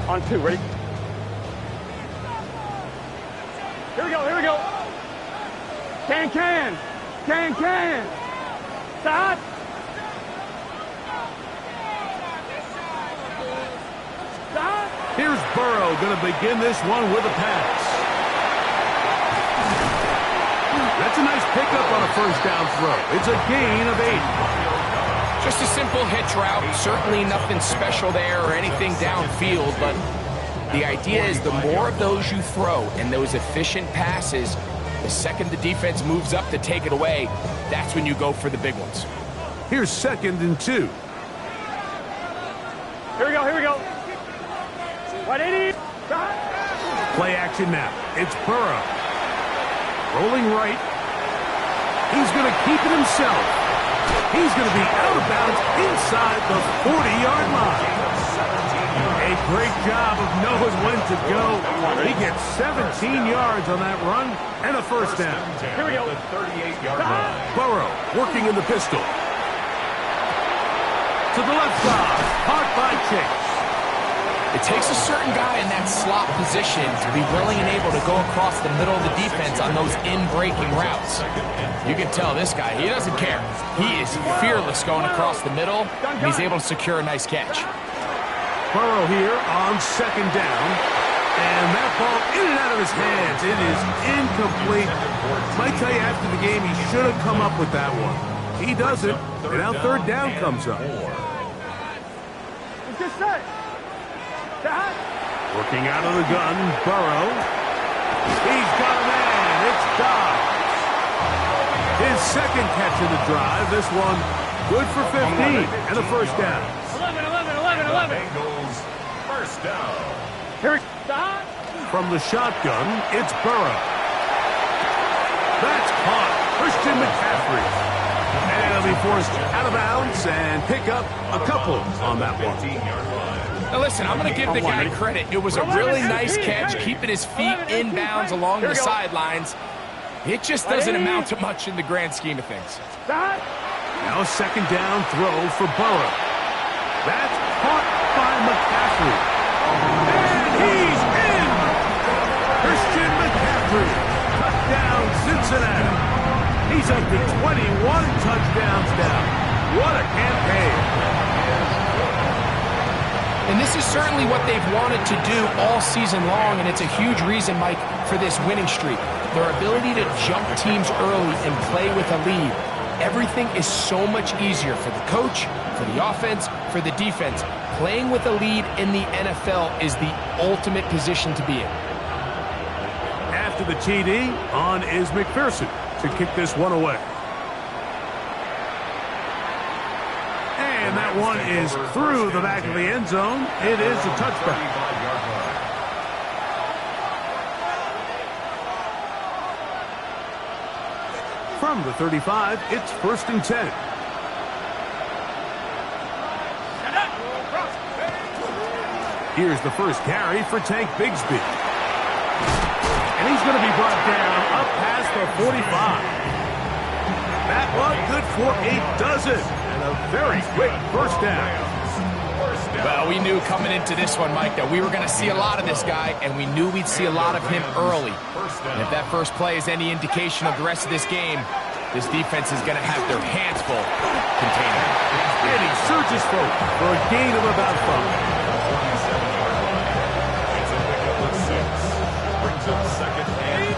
On 2, ready? Here we go, here we go. Can. Stop. Stop. Here's Burrow going to begin this one with a pass. That's a nice pickup on a first down throw. It's a gain of 8. Just a simple hitch route. Certainly nothing special there or anything downfield, but the idea is the more of those you throw and those efficient passes, the second the defense moves up to take it away, that's when you go for the big ones. Here's 2nd and 2. Here we go. 180. Play action now. It's Burrow. Rolling right. He's going to keep it himself. He's going to be out of bounds inside the 40-yard line. A great job of knowing when to go. He gets 17 yards on that run and a first down. Here we go. The 38-yard line. Burrow working in the pistol. To the left side. Caught by Chase. It takes a certain guy in that slot position to be willing and able to go across the middle of the defense on those in-breaking routes. You can tell this guy, he doesn't care. He is fearless going across the middle, and he's able to secure a nice catch. Burrow here on 2nd down. And that ball in and out of his hands. It is incomplete. Might tell you after the game he should have come up with that one. He doesn't. And now 3rd down comes up. It's just set. Stop. Working out of the gun, Burrow. He's got a man. It's Dobbs. His 2nd catch of the drive. This one good for 15 and a first down. 11. Bengals first down. Here we stop. From the shotgun, it's Burrow. That's caught. Christian McCaffrey. And he'll be forced out of bounds and pick up a couple on that one. 15-yard line. Now listen, I'm going to give the guy credit. It was a really nice catch, keeping his feet in bounds along the sidelines. It just doesn't amount to much in the grand scheme of things. Stop. Now a 2nd down throw for Burrow. That's caught by McCaffrey. And he's in! Christian McCaffrey. Touchdown, Cincinnati. He's up to 21 touchdowns now. What a campaign. And this is certainly what they've wanted to do all season long, and it's a huge reason, Mike, for this winning streak. Their ability to jump teams early and play with a lead. Everything is so much easier for the coach, for the offense, for the defense. Playing with a lead in the NFL is the ultimate position to be in. After the TD, on is McPherson to kick this one away. And that one is through the back of the end zone. It is a touchback. From the 35, it's 1st and 10. Here's the first carry for Tank Bigsby. And he's going to be brought down up past the 45. That one good for a dozen. And a very quick first down. Well, we knew coming into this one, Mike, that we were going to see a lot of this guy, and we knew we'd see a lot of him early. And if that first play is any indication of the rest of this game, this defense is going to have their hands full containing him. And he surges forward for a gain of about 5.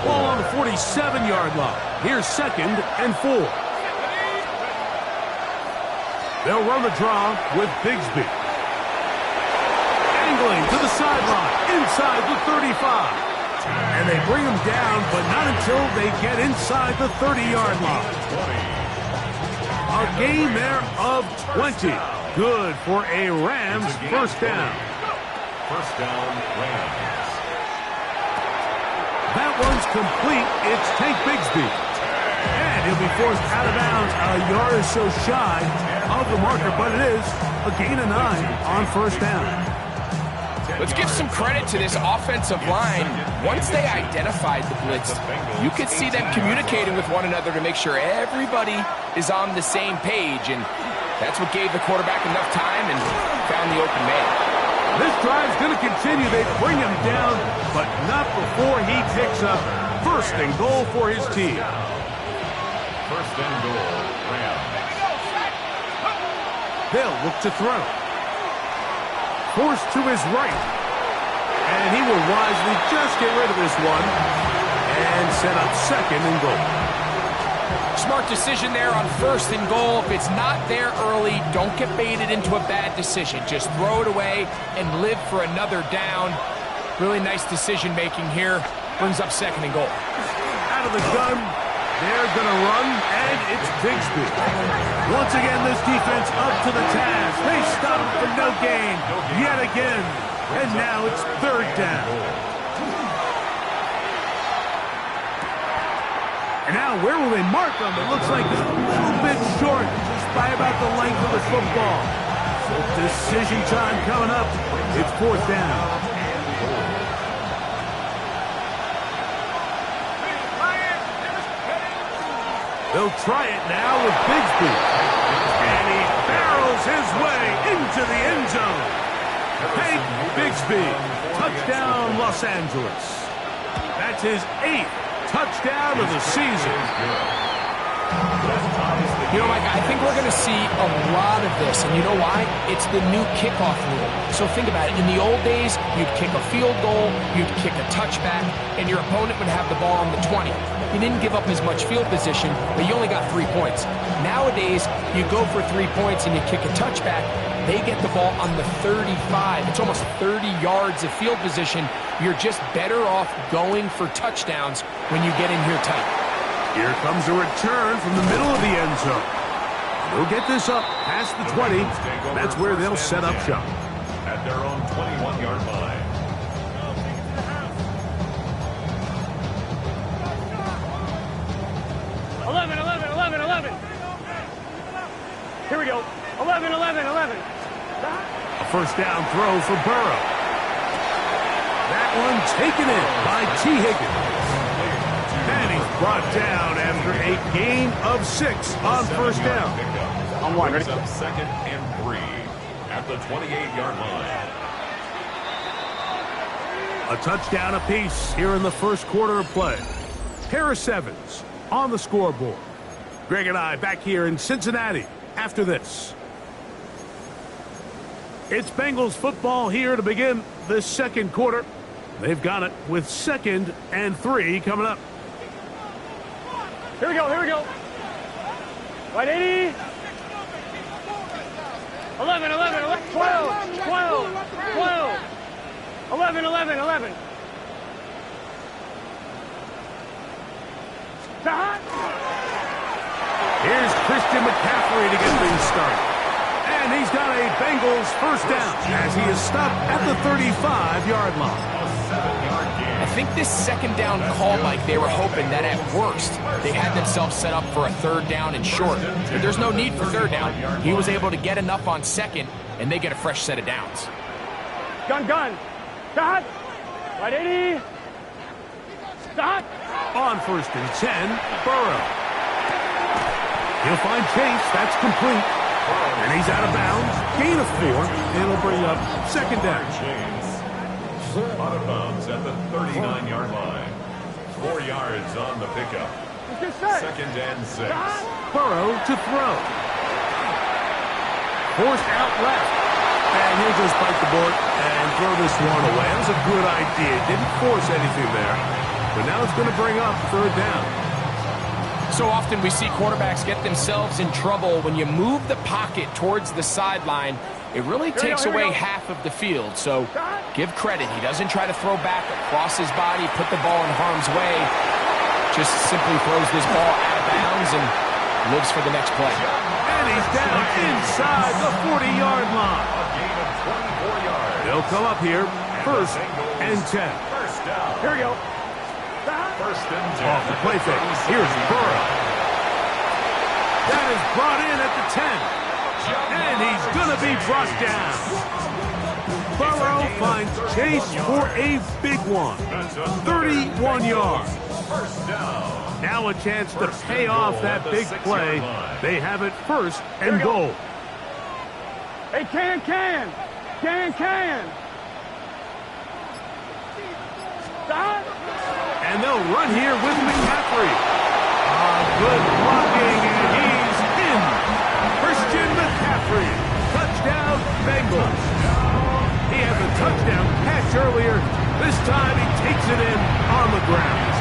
Ball on the 47-yard line. Here's 2nd and 4. They'll run the draw with Bigsby. Angling to the sideline, inside the 35. And they bring him down, but not until they get inside the 30-yard line. A gain there of 20. Good for a Rams first down. First down, Rams. That one's complete. It's Tank Bigsby. And he'll be forced out of bounds a yard or so shy of the marker, but it is a gain of 9 on first down. Let's give some credit to this offensive line. Once they identified the blitz, you could see them communicating with one another to make sure everybody is on the same page, and that's what gave the quarterback enough time and found the open man. This drive's going to continue. They bring him down, but not before he picks up first and goal for his team. First and goal, Rams. They'll look to throw. Forced to his right. And he will wisely just get rid of this one and set up second and goal. Smart decision there on first and goal. If it's not there early, don't get baited into a bad decision. Just throw it away and live for another down. Really nice decision making here. Brings up second and goal. Out of the gun, they're going to run, and it's Bigsby. Once again, this defense up to the task. They stop him for no gain yet again. And now it's third down. And now where will they mark them? It looks like it's a little bit short, just by about the length of the football. So decision time coming up. It's fourth down. They'll try it now with Bigsby. And he barrels his way into the end zone. Hank Bigsby, touchdown Los Angeles. That's his 8th touchdown of the season. You know, Mike, I think we're going to see a lot of this, and you know why? It's the new kickoff rule. So think about it. In the old days, you'd kick a field goal, you'd kick a touchback, and your opponent would have the ball on the 20. You didn't give up as much field position, but you only got 3 points. Nowadays, you go for 3 points and you kick a touchback, they get the ball on the 35. It's almost 30 yards of field position. You're just better off going for touchdowns when you get in here tight. Here comes a return from the middle of the end zone. They'll get this up past the 20. That's where they'll set up shop. At their own 21-yard line. Here we go. 11. A first down throw for Burrow. That one taken in by T. Higgins. And he's brought down after a gain of 6 on first down. On one, ready? Up second and 3 at the 28-yard line. A touchdown apiece here in the first quarter of play. Harris Evans on the scoreboard. Greg and I back here in Cincinnati after this. It's Bengals football here to begin this second quarter. They've got it with 2nd and 3 coming up. Here we go. Right 80. 11. 12. 11. Here's Christian McCaffrey to get things started. And he's got a Bengals first down as he is stopped at the 35-yard line. I think this second down call, Mike, they were hoping that at worst they had themselves set up for a third down and short. But there's no need for third down. He was able to get enough on second, and they get a fresh set of downs. Gun. Stop. Right 80. Stop. On first and 10, Burrow. He'll find Chase. That's complete. And he's out of bounds. Gain of 4. It'll bring up second down. Out of bounds at the 39-yard line. 4 yards on the pickup. Second and 6. Burrow to throw. Forced out left. And he'll just bite the board and throw this one away. That was a good idea. Didn't force anything there. But now it's going to bring up third down. So often we see quarterbacks get themselves in trouble when you move the pocket towards the sideline. It really takes away half of the field. So give credit. He doesn't try to throw back across his body, put the ball in harm's way. Just simply throws this ball out of bounds and lives for the next play. And he's down inside the 40-yard line. A gain of 24 yards. They'll come up here, first and 10. First down. Here we go. First and 10. Off the play fake. Here's Burrow. That is brought in at the 10. And he's going to be brought down. Burrow finds Chase for a big one. 31 yards. First down. Now a chance to pay off that big play. They have it first and goal. Hey, can. Stop. And they'll run here with McCaffrey. Good blocking, and he's in. Christian McCaffrey. Touchdown, Bengals. He has a touchdown catch earlier. This time he takes it in on the ground.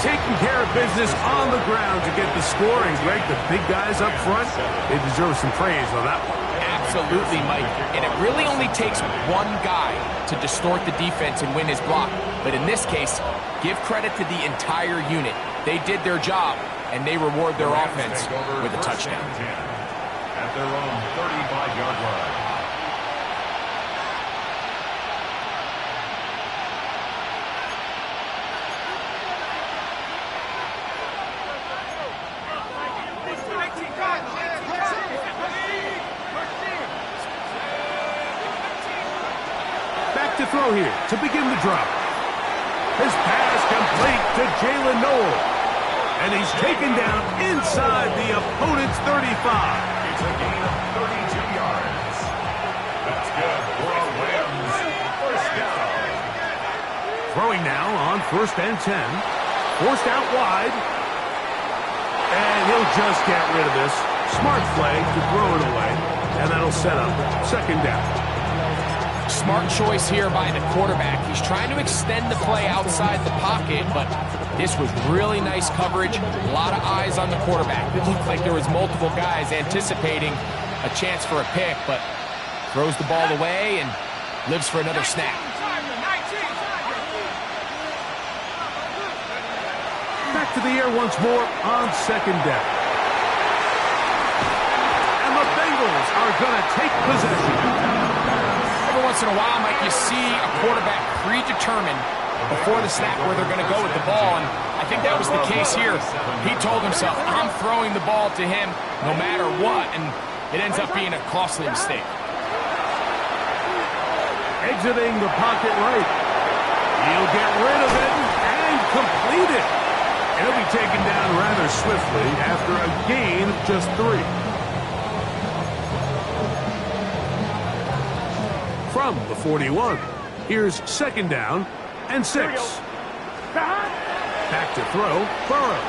Taking care of business on the ground to get the score. And Greg, the big guys up front, they deserve some praise on that one. Absolutely, Mike. And it really only takes one guy to distort the defense and win his block. But in this case, give credit to the entire unit. They did their job, and they reward their offense with a touchdown. At their own 35-yard line. To throw here to begin the drive. His pass complete to Jalen Noel. And he's taken down inside the opponent's 35. It's a gain of 32 yards. That's good for a Rams first down. Throwing now on 1st and 10. Forced out wide. And he'll just get rid of this. Smart play to throw it away. And that'll set up 2nd down. Smart choice here by the quarterback. He's trying to extend the play outside the pocket, but this was really nice coverage. A lot of eyes on the quarterback. It looked like there was multiple guys anticipating a chance for a pick, but throws the ball away and lives for another snap. Back to the air once more on 2nd down. And the Bengals are going to take possession. Every once in a while, Mike, you see a quarterback predetermined before the snap where they're going to go with the ball, and I think that was the case here. He told himself, I'm throwing the ball to him no matter what, and it ends up being a costly mistake. Exiting the pocket right. He'll get rid of it and complete it. He'll be taken down rather swiftly after a gain of just 3. From the 41, here's 2nd down and 6. Back to throw, Burrow.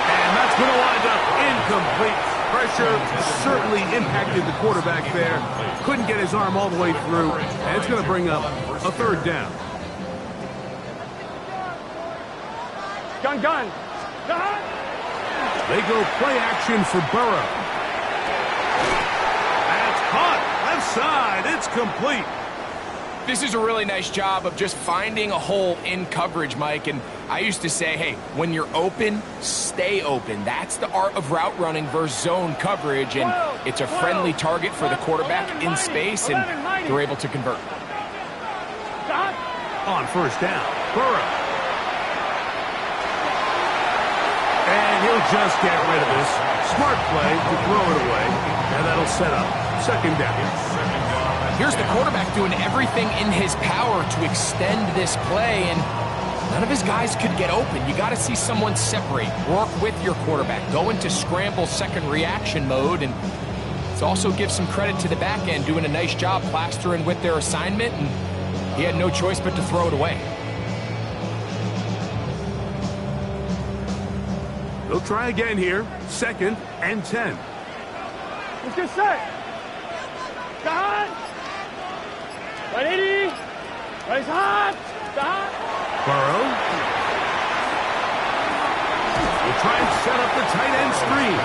And that's going to wind up incomplete. Pressure certainly impacted the quarterback there. Couldn't get his arm all the way through, and it's going to bring up a 3rd down. Gun. They go play action for Burrow. That's caught. Left side, it's complete. This is a really nice job of just finding a hole in coverage, Mike. And I used to say, hey, when you're open, stay open. That's the art of route running versus zone coverage. And it's a friendly target for the quarterback in space, and they're able to convert. On 1st down, Burrow. And he'll just get rid of this. Smart play to throw it away. And that'll set up 2nd down. Here's the quarterback doing everything in his power to extend this play, and none of his guys could get open. You got to see someone separate, work with your quarterback, go into scramble second reaction mode, and it also gives some credit to the back end doing a nice job plastering with their assignment, and he had no choice but to throw it away. They'll try again here. 2nd and 10. Let's get set. Start. 180. Right hot. Start. Burrow. We'll try and set up the tight end screen.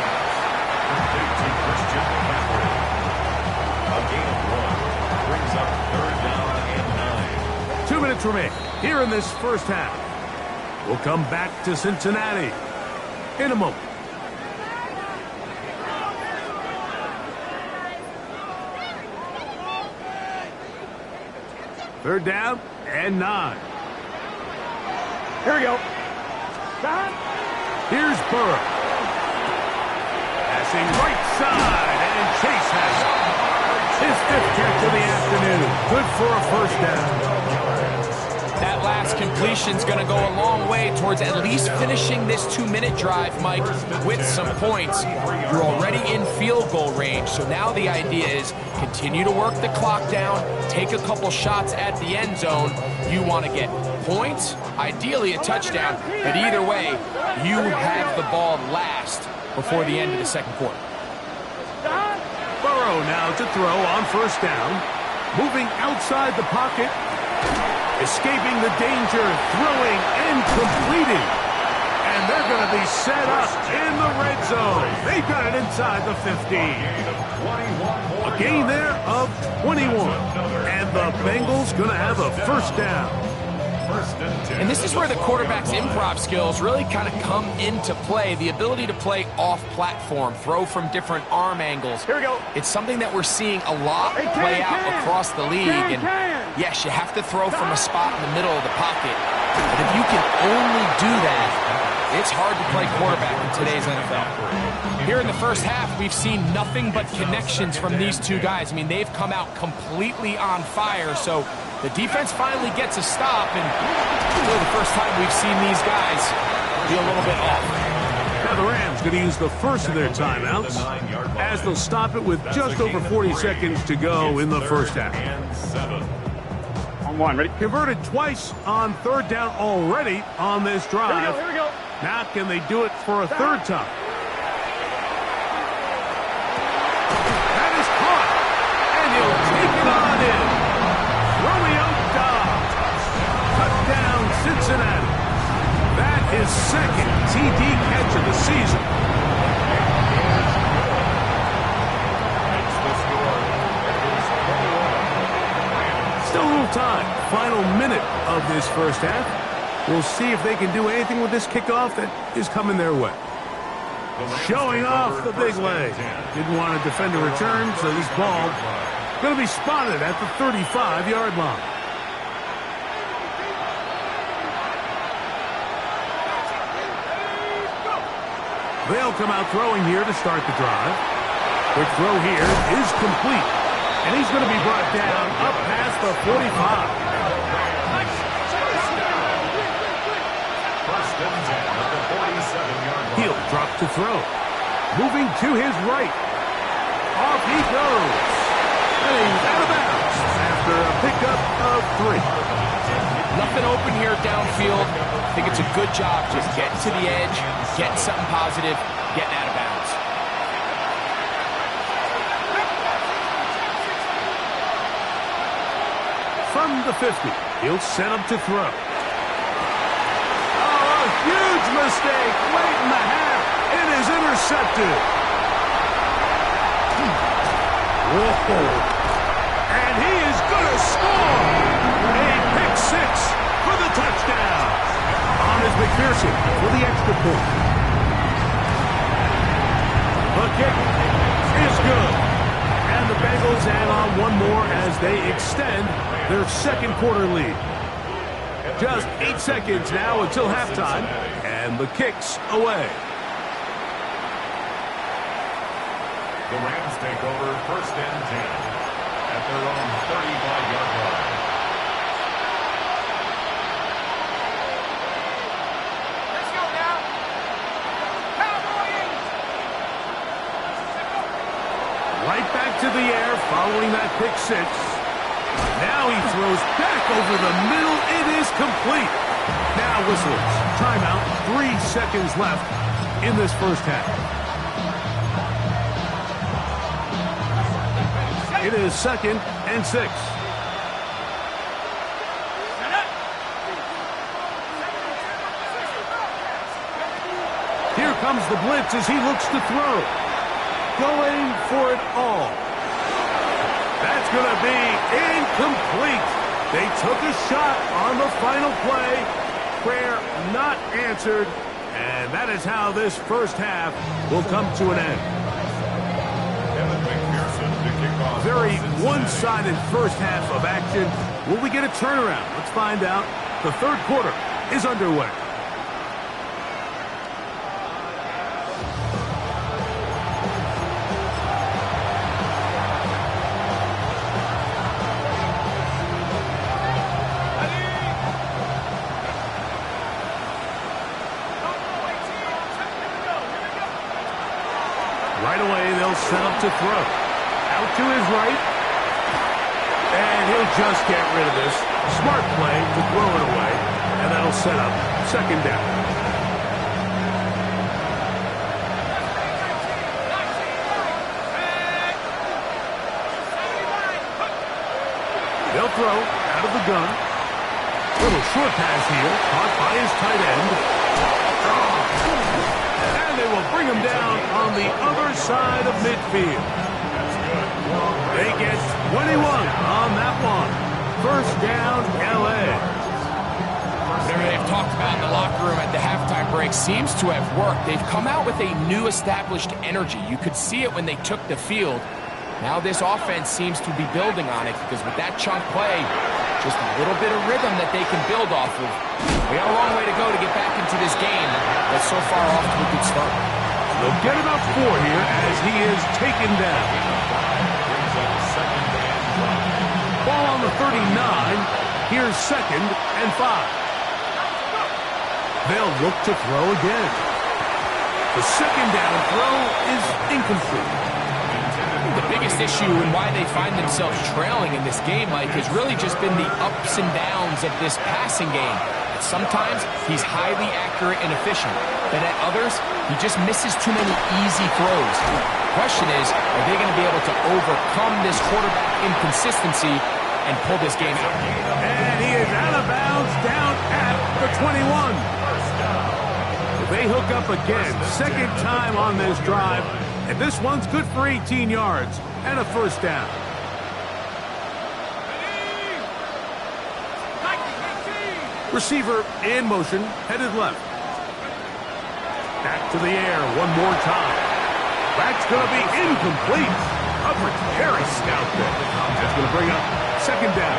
Big to Christian McCaffrey. A gain of 1 brings up 3rd down and 9. 2 minutes remain here in this 1st half. We'll come back to Cincinnati in a moment. Third down and 9. Here we go. Stop. Here's Burrow. Passing right side, and Chase has it. His 5th catch of the afternoon. Good for a 1st down. That last completion is going to go a long way towards at least finishing this 2-minute drive, Mike, with some points. You're already in field goal range, so now the idea is continue to work the clock down, take a couple shots at the end zone. You want to get points, ideally a touchdown, but either way, you have the ball last before the end of the second quarter. Burrow now to throw on first down. Moving outside the pocket. Escaping the danger. Throwing and completing. And they're going to be set up in the red zone. They've got it inside the 15. A gain there of 21. And the Bengals going to have a first down. And this is where the quarterback's improv skills really kind of come into play. The ability to play off-platform, throw from different arm angles. Here we go. It's something that we're seeing a lot play out across the league. And yes, you have to throw from a spot in the middle of the pocket. But if you can only do that, it's hard to play quarterback in today's NFL. Here in the first half, we've seen nothing but connections from these two guys. I mean, they've come out completely on fire. So the defense finally gets a stop, and for the first time we've seen these guys be a little bit off. Now the Rams going to use the first of their timeouts as they'll stop it with just over 40 seconds to go in the first half. On one, ready? Converted twice on third down already on this drive. Here we go. Now can they do it for a third time? That is caught, and he'll take it on in. Romeo Dobbs. Touchdown, Cincinnati. That is second TD catch of the season. Still a little time. Final minute of this first half. We'll see if they can do anything with this kickoff that is coming their way. Showing off the big leg. Didn't want to defend a return, so this ball going to be spotted at the 35-yard line. They'll come out throwing here to start the drive. Quick throw here is complete. And he's going to be brought down up past the 45. He'll drop to throw. Moving to his right. Off he goes. And he's out of bounds after a pickup of 3. Nothing open here downfield. I think it's a good job just getting to the edge, getting something positive, getting out of bounds. From the 50, he'll set up to throw. Huge mistake late in the half. It is intercepted. Whoa. And he is going to score. A pick 6 for the touchdown. On is McPherson for the extra point. The kick is good. And the Bengals add on one more as they extend their second quarter lead. Just 8 seconds now until halftime, and the kick's away. The Rams take over first and 10 at their own 35-yard line. Let's go now. Cowboys! Right back to the air following that pick 6. Now he throws back over the middle. It is complete. Now whistles. Timeout. 3 seconds left in this first half. It is 2nd and 6. Here comes the blitz as he looks to throw. Going for it all. That's going to be incomplete. They took a shot on the final play. Prayer not answered. And that is how this first half will come to an end. Very one-sided first half of action. Will we get a turnaround? Let's find out. The third quarter is underway. Right away, they'll set up to throw. Out to his right. And he'll just get rid of this. Smart play to throw it away. And that'll set up second down. They'll throw out of the gun. Little short pass here. Caught by his tight end. And they will bring him down on the other side of midfield. They get 21 on that one. First down, L.A. Whatever they've talked about in the locker room at the halftime break seems to have worked. They've come out with a new established energy. You could see it when they took the field. Now this offense seems to be building on it because with that chunk play, just a little bit of rhythm that they can build off of. We got a long way to go to get back into this game, but so far off to a good start. They'll get about 4 here as he is taken down. Ball on the 39. Here's 2nd and 5. They'll look to throw again. The second down throw is incomplete. The biggest issue and why they find themselves trailing in this game, Mike, has really just been the ups and downs of this passing game. Sometimes he's highly accurate and efficient, but at others, he just misses too many easy throws. The question is, are they going to be able to overcome this quarterback inconsistency and pull this game out? And he is out of bounds down at the 21. They hook up again, second time on this drive, and this one's good for 18 yards and a first down. Receiver in motion, headed left. Back to the air one more time. That's going to be incomplete. Coverage very stout there. That's going to bring up second down.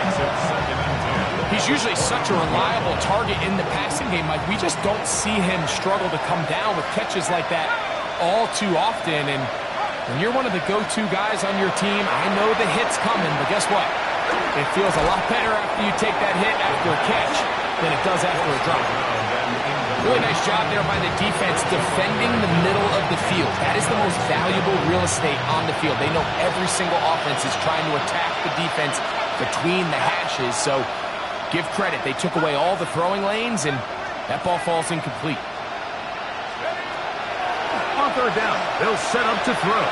He's usually such a reliable target in the passing game. Like, we just don't see him struggle to come down with catches like that all too often. And when you're one of the go-to guys on your team, I know the hit's coming, but guess what? It feels a lot better after you take that hit after a catch than it does after a drop. Really nice job there by the defense defending the middle of the field. That is the most valuable real estate on the field. They know every single offense is trying to attack the defense between the hashes, so give credit. They took away all the throwing lanes, and that ball falls incomplete. On third down, they'll set up to throw.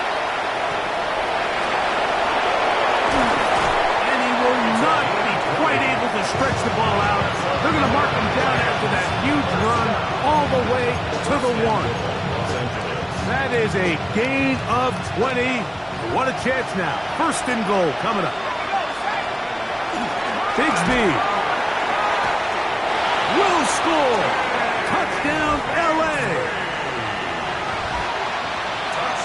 And he will not be quite able to stretch the ball out. They're going to mark him down after that huge run all the way to the 1. That is a gain of 20. What a chance now. First and goal coming up. Bigsby will score. Touchdown, L.A.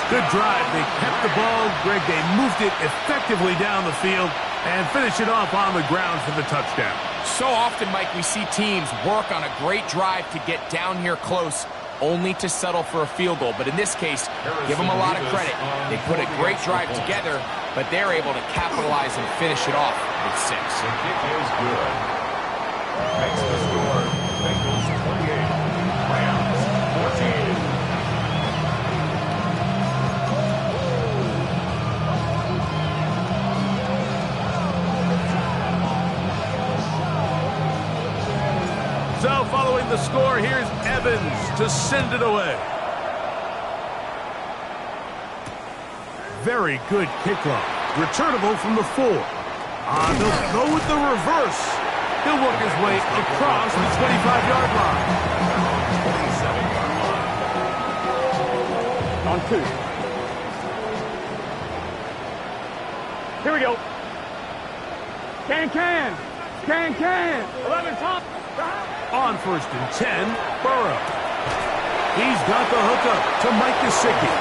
Good drive. They kept the ball. Greg, they moved it effectively down the field and finish it off on the ground for the touchdown. So often, Mike, we see teams work on a great drive to get down here close, only to settle for a field goal. But in this case, give them a lot of credit. They put a great drive together, but they're able to capitalize and finish it off with 6. The kick is good. Makes the score. Bengals 28. Rams 14. So following the score, here's Evans to send it away. Very good kickoff. Returnable from the 4. They'll go with the reverse. He'll work his way across the 25-yard line. On 2. Here we go. Can. 11 top. On first and 10, Burrow. He's got the hookup to Mike Gesicki.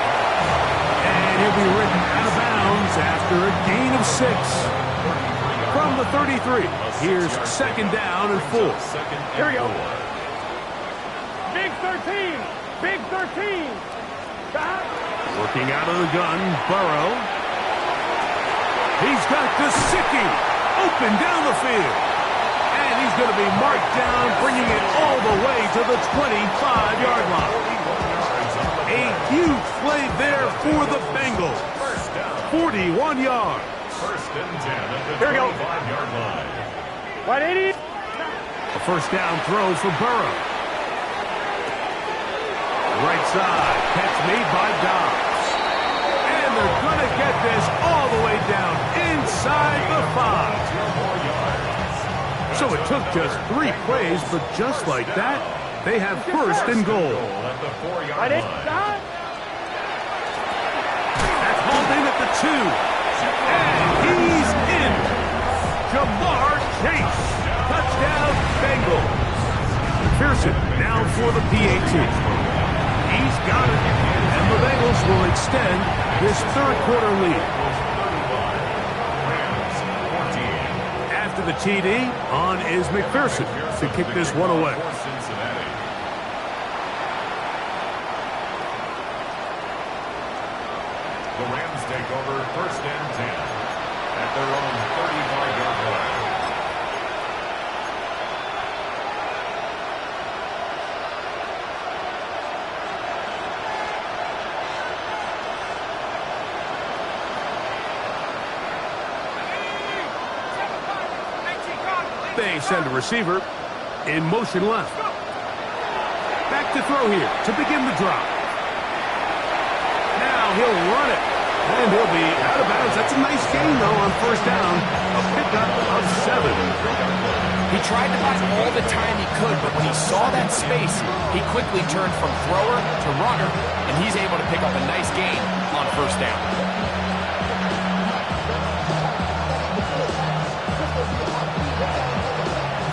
And he'll be written out of bounds after a gain of 6. From the 33, here's second down and 4. Here we go. Big 13. Working out of the gun, Burrow. He's got Gesicki open down the field. And he's going to be marked down, bringing it all the way to the 25-yard line. A huge play there for the Bengals. 41 yards. First and 10 at the Here we go. 25-yard line. Right 80. A first down throw for Burrow. Right side, catch made by Dobbs. And they're going to get this all the way down inside the 5. So it took just 3 plays, but just like that, they have first and goal. At the 4-yard line. That's hauled in at the 2. And he's in. Jamar Chase. Touchdown, Bengals. McPherson now for the PAT. He's got it. And the Bengals will extend this third-quarter lead. After the TD, on is McPherson to kick this one away. The Rams take over first and 10 at their own 35-yard line. They send a receiver in motion left. Back to throw here to begin the drop. Now he'll run it. And he'll be out of bounds. That's a nice gain, though, on first down. A pickup of 7. He tried to buy all the time he could, but when he saw that space, he quickly turned from thrower to runner, and he's able to pick up a nice gain on first down.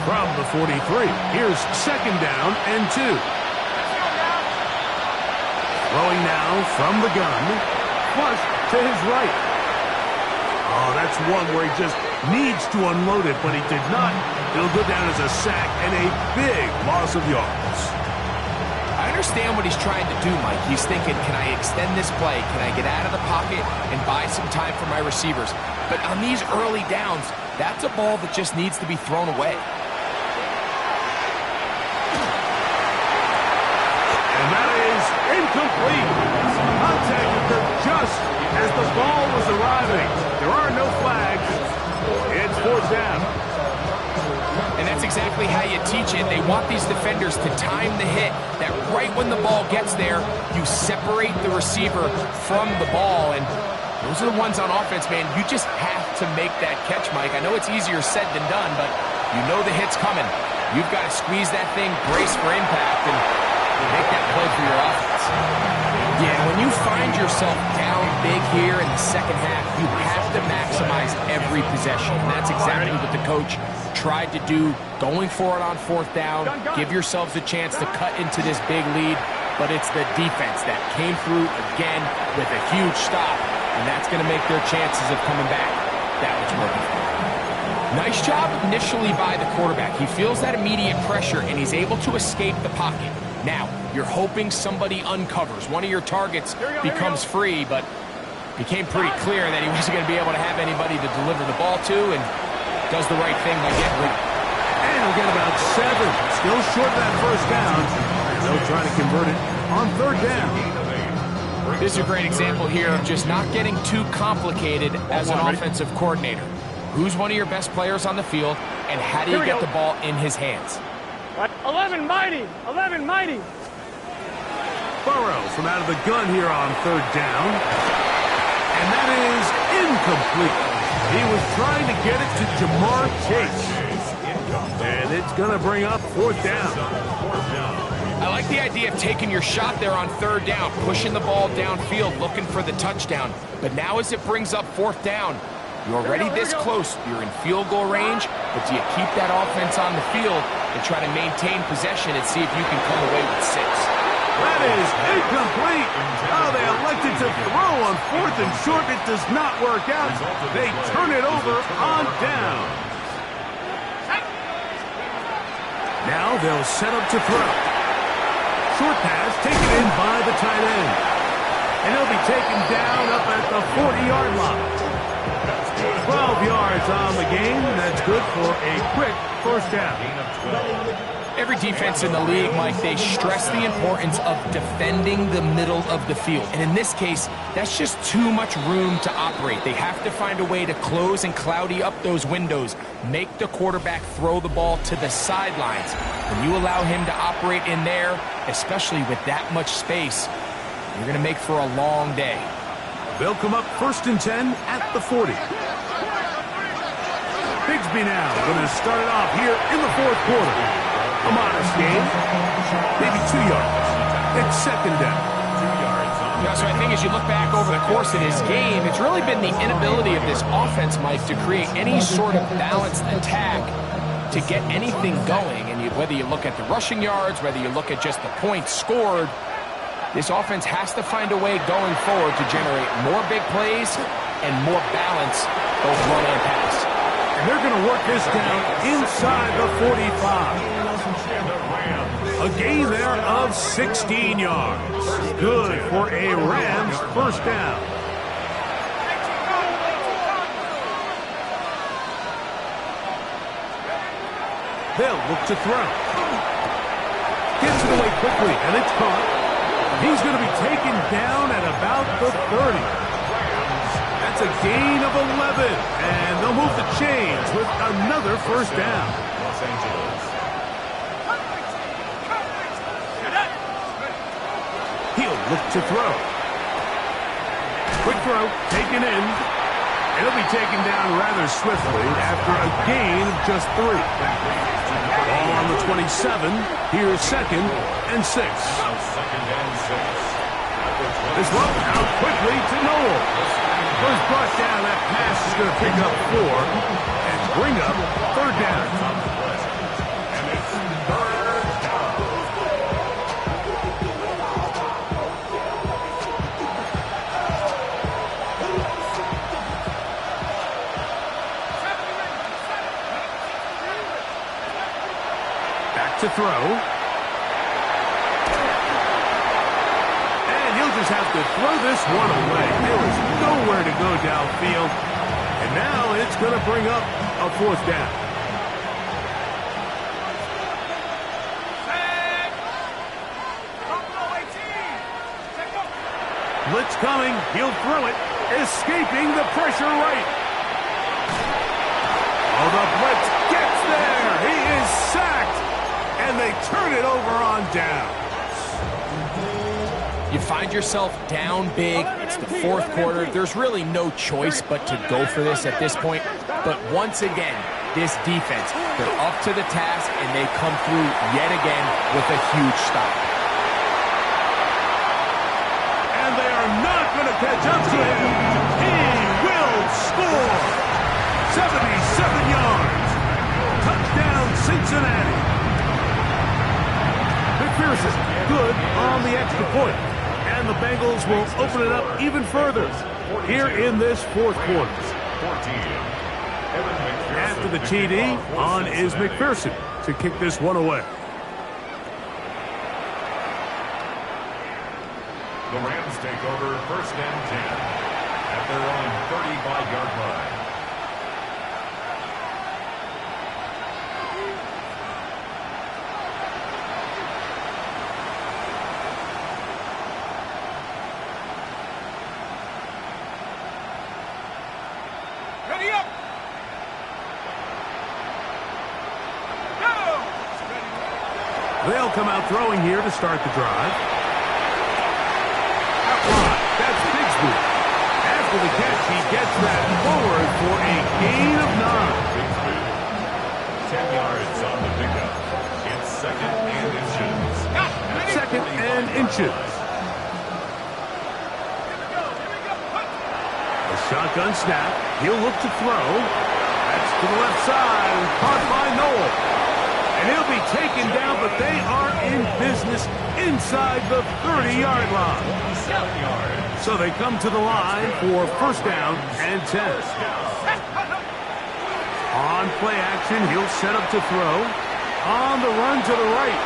From the 43, here's second down and 2. Throwing now from the gun. Flush to his right. Oh, that's one where he just needs to unload it, but he did not. It'll go down as a sack and a big loss of yards. I understand what he's trying to do, Mike. He's thinking, can I extend this play? Can I get out of the pocket and buy some time for my receivers? But on these early downs, that's a ball that just needs to be thrown away. And that is incomplete. Contact occurred just as the ball was arriving. There are no flags. It's fourth down. And that's exactly how you teach it. They want these defenders to time the hit, that right when the ball gets there, you separate the receiver from the ball. And those are the ones on offense, man. You just have to make that catch, Mike. I know it's easier said than done, but you know the hit's coming. You've got to squeeze that thing, brace for impact, and make that play for your offense. Yeah, when you find yourself down big here in the second half, you have to maximize every possession. And that's exactly what the coach tried to do, going for it on fourth down. Give yourselves a chance to cut into this big lead. But it's the defense that came through again with a huge stop. And that's going to make their chances of coming back that much more difficult. Nice job initially by the quarterback. He feels that immediate pressure, and he's able to escape the pocket. Now, you're hoping somebody uncovers. One of your targets becomes free, but it became pretty clear that he wasn't going to be able to have anybody to deliver the ball to, and does the right thing by getting rid of it. And he'll get about 7. Still short of that first down. And they'll try to convert it on third down. This is a great example here of just not getting too complicated as an offensive coordinator. Who's one of your best players on the field, and how do you get the ball in his hands? 11 mighty. 11 mighty. Burrow from out of the gun here on third down. And that is incomplete. He was trying to get it to Jamar Chase. And it's going to bring up fourth down. I like the idea of taking your shot there on third down, pushing the ball downfield, looking for the touchdown. But now as it brings up fourth down, you're already this close. You're in field goal range, but do you keep that offense on the field and try to maintain possession and see if you can come away with 6? That is incomplete. Oh, they elected to throw on fourth and short. It does not work out. They turn it over on down. Now they'll set up to throw. Short pass taken in by the tight end. And he'll be taken down up at the 40-yard line. 12 yards on the game. That's good for a quick first down. Every defense in the league, Mike, they stress the importance of defending the middle of the field. And in this case, that's just too much room to operate. They have to find a way to close and cloudy up those windows, make the quarterback throw the ball to the sidelines. When you allow him to operate in there, especially with that much space, you're going to make for a long day. They'll come up 1st and 10 at the 40. Bigsby now going to start it off here in the 4th quarter. A modest game, maybe 2 yards. It's 2nd down. 2 yards on. Yeah, so I think as you look back over the course of this game, it's really been the inability of this offense, Mike, to create any sort of balanced attack to get anything going. And whether you look at the rushing yards, whether you look at just the points scored, this offense has to find a way going forward to generate more big plays and more balance, both run and pass. And they're going to work this down inside the 45. A gain there of 16 yards. Good for a Rams 1st down. They'll look to throw. Gets it away quickly, and it's caught. He's going to be taken down at about the 30. That's a gain of 11, and they'll move the chains with another 1st down. Los Angeles. He'll look to throw. Quick throw, taken in. It'll be taken down rather swiftly after a gain of just 3. Ball on the 27. Here's 2nd and 6. 2nd and 6. This one out quickly to Noel. First brought down, that pass is going to pick up 4 and bring up 3rd down. And it's 3rd down. Back to throw. And he'll just have to throw this one away. There is nowhere to go downfield. And now it's going to bring up a 4th down. Blitz coming. He'll throw it. Escaping the pressure right. Oh, the blitz gets there. He is sacked. And they turn it over on down. You find yourself down big. It's the 4th quarter. There's really no choice but to go for this at this point. But once again, this defense, they're up to the task, and they come through yet again with a huge stop. And they are not going to catch up to him. He will score. 77 yards. Touchdown, Cincinnati. McPherson, good on the extra point. And the Bengals will open it up even further here in this 4th quarter. After the TD, on is McPherson to kick this one away. The Rams take over 1st and 10 at their own 35-yard line. Ready up! Go! They'll come out throwing here to start the drive. Out wide, that's Bigsby. After the catch, he gets that forward for a gain of 9. 10 yards on the pickup. It's 2nd and inches. 2nd and inches. A shotgun snap. He'll look to throw. That's to the left side. Caught by Noel. And he'll be taken down, but they are in business inside the 30-yard line. 7 yards. So they come to the line for 1st down and 10. On play action, he'll set up to throw. On the run to the right.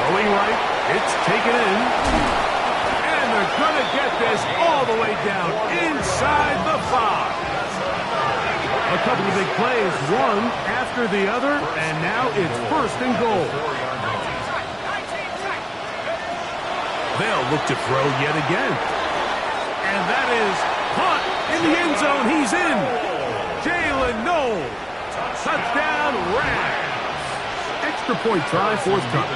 Throwing right, it's taken in. And they're going to get this all the way down inside the 5. A couple of big plays, one after the other, and now it's first and goal. They'll look to throw yet again. And that is caught in the end zone. He's in. Jalen Noel. Touchdown, Rams. Extra point try, fourth time.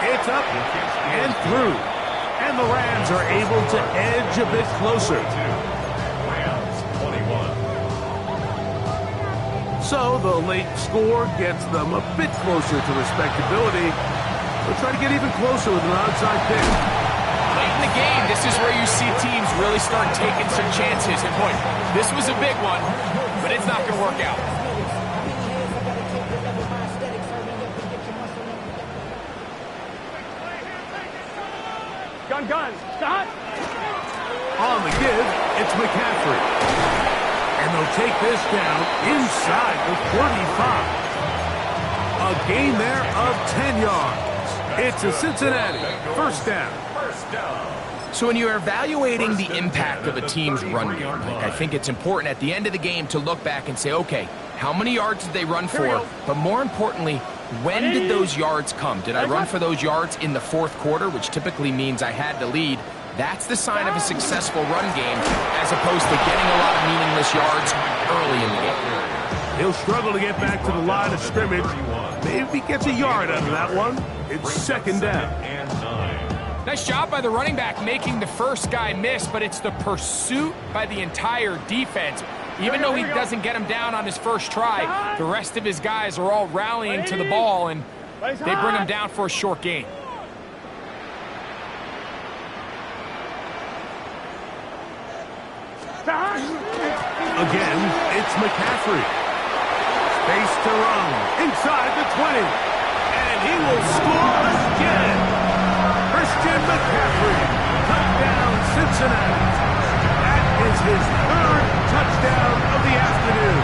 It's up and through. And the Rams are able to edge a bit closer. Rams 21. So the late score gets them a bit closer to respectability. They'll try to get even closer with an onside kick. Late in the game, this is where you see teams really start taking some chances. And boy, this was a big one, but it's not going to work out. Gun, stop! On the give, it's McCaffrey. And they'll take this down inside the 45. A gain there of 10 yards. It's a Cincinnati first down. So when you're evaluating the impact of a team's run game, I think it's important at the end of the game to look back and say, okay, how many yards did they run for? But more importantly, when did those yards come? Did I run for those yards in the fourth quarter, which typically means I had to lead? That's the sign of a successful run game, as opposed to getting a lot of meaningless yards early in the game. He'll struggle to get back to the line of scrimmage. Maybe gets a yard out of that one. It's second down. Nice job by the running back making the first guy miss, but it's the pursuit by the entire defense. Even though he doesn't get him down on his first try, the rest of his guys are all rallying to the ball, and they bring him down for a short gain. Again, it's McCaffrey. Space to run inside the 20. And he will score again. Christian McCaffrey. Touchdown, Cincinnati. That is his third touchdown of the afternoon.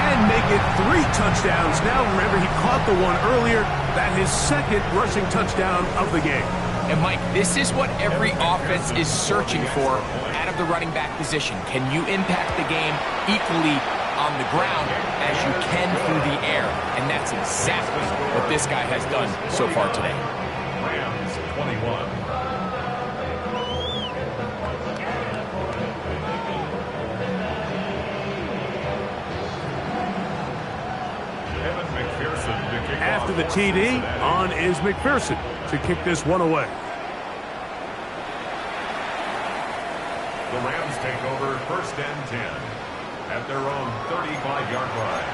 And make it 3 touchdowns. Now, remember, he caught the one earlier. That his second rushing touchdown of the game. And, Mike, this is what every offense is searching for out of the running back position. Can you impact the game equally on the ground as you can through the air? And that's exactly what this guy has done so far today. Rams 21. After the TD, on is McPherson to kick this one away. The Rams take over first and 10 at their own 35-yard line.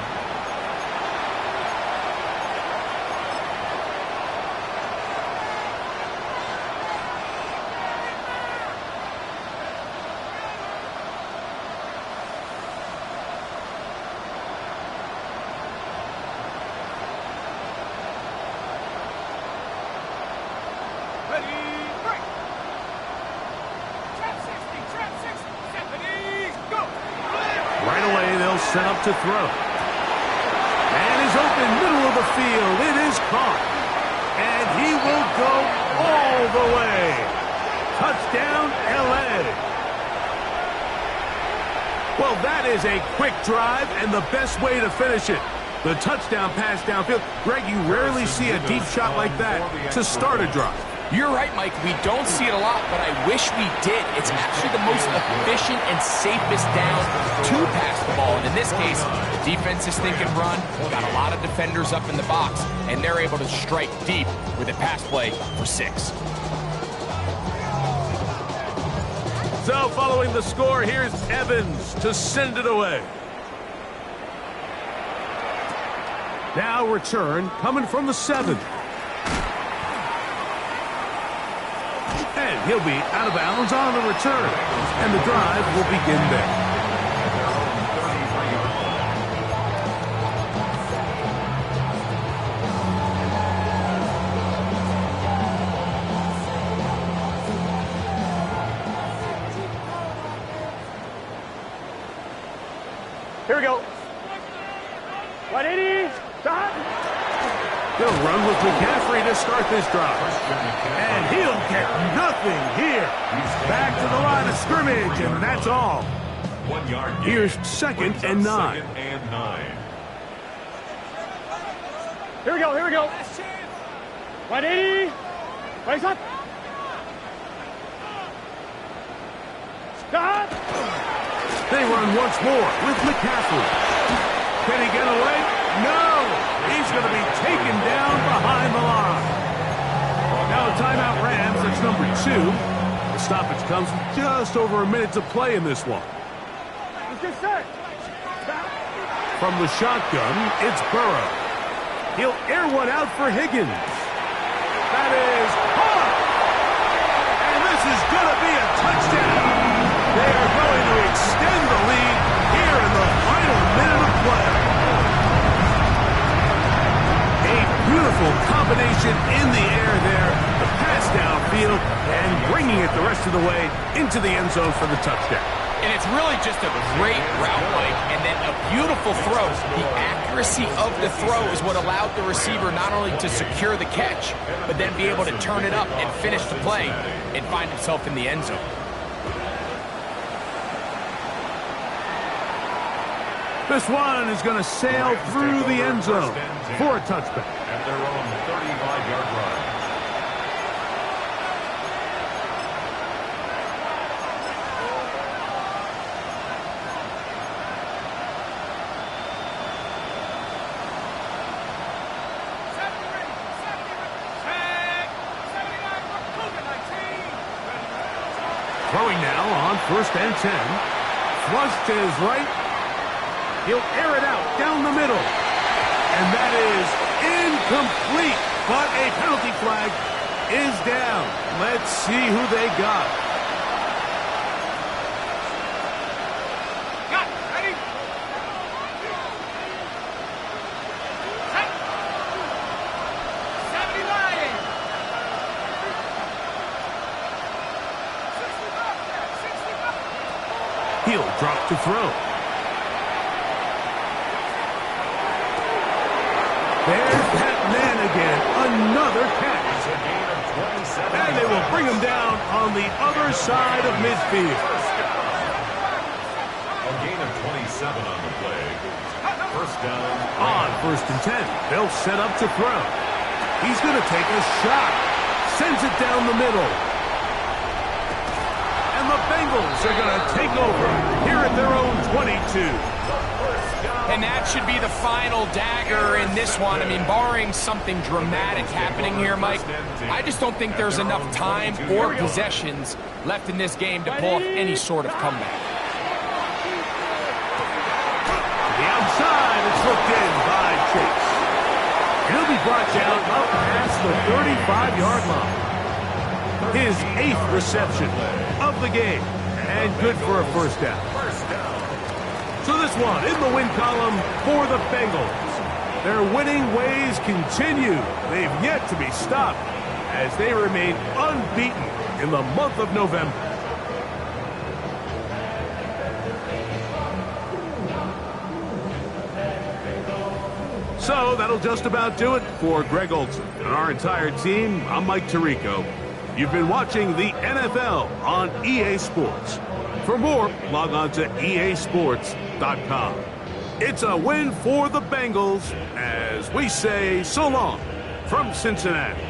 Set up to throw. And is open, middle of the field. It is caught. And he will go all the way. Touchdown, L.A. Well, that is a quick drive and the best way to finish it. The touchdown pass downfield. Greg, you rarely see a deep shot like that to start a drive. You're right, Mike. We don't see it a lot, but I wish we did. It's actually the most efficient and safest down to pass the ball. And in this case, the defense is thinking run, got a lot of defenders up in the box, and they're able to strike deep with a pass play for 6. So following the score, here's Evans to send it away. Now return coming from the 7. And he'll be out of bounds on the return. And the drive will begin there. Here we go. 180. Stop. The He'll run with McCaffrey to start this drive. And he'll get nothing here. Back to the line of scrimmage, and that's all. 1 yard gain. Here's 2nd and 9. Second and 9. Here we go, here we go. 180. Raise up. Stop. They run once more with McCaffrey. Can he get away? No! He's going to be taken down behind the line. Now a timeout Rams, that's number 2. The stoppage comes with just over a minute to play in this one. Let's get set. From the shotgun, it's Burrow. He'll air one out for Higgins. That is caught! And this is going to be a touchdown. They are going to extend the lead here in the final minute of play. A beautiful combination in the air there. The pass downfield and bringing it the rest of the way into the end zone for the touchdown. And it's really just a great route, Mike, and then a beautiful throw. The accuracy of the throw is what allowed the receiver not only to secure the catch, but then be able to turn it up and finish the play and find himself in the end zone. This one is going to sail through the end zone for a touchback. At their own 35-yard line. Throwing now on 1st and 10. Flush to his right. He'll air it out down the middle. And that is incomplete. But a penalty flag is down. Let's see who they got. Got it. Ready? Set. 79. 65. He'll drop to throw. There's that man again. Another catch. It's a gain of 27. And they will bring him down on the other side of midfield. A gain of 27 on the play. First down. On 1st and 10, they'll set up to throw. He's going to take a shot. Sends it down the middle. And the Bengals are going to take over here at their own 22. And that should be the final dagger in this one. I mean, barring something dramatic happening here, Mike, I just don't think there's enough time or possessions left in this game to pull off any sort of comeback. The outside is hooked in by Chase. He'll be brought down up past the 35-yard line. His 8th reception of the game. And good for a first down. So this one in the win column for the Bengals. Their winning ways continue. They've yet to be stopped as they remain unbeaten in the month of November. So that'll just about do it for Greg Olson and our entire team. I'm Mike Tirico. You've been watching the NFL on EA Sports. For more, log on to easports.com. It's a win for the Bengals as we say so long from Cincinnati.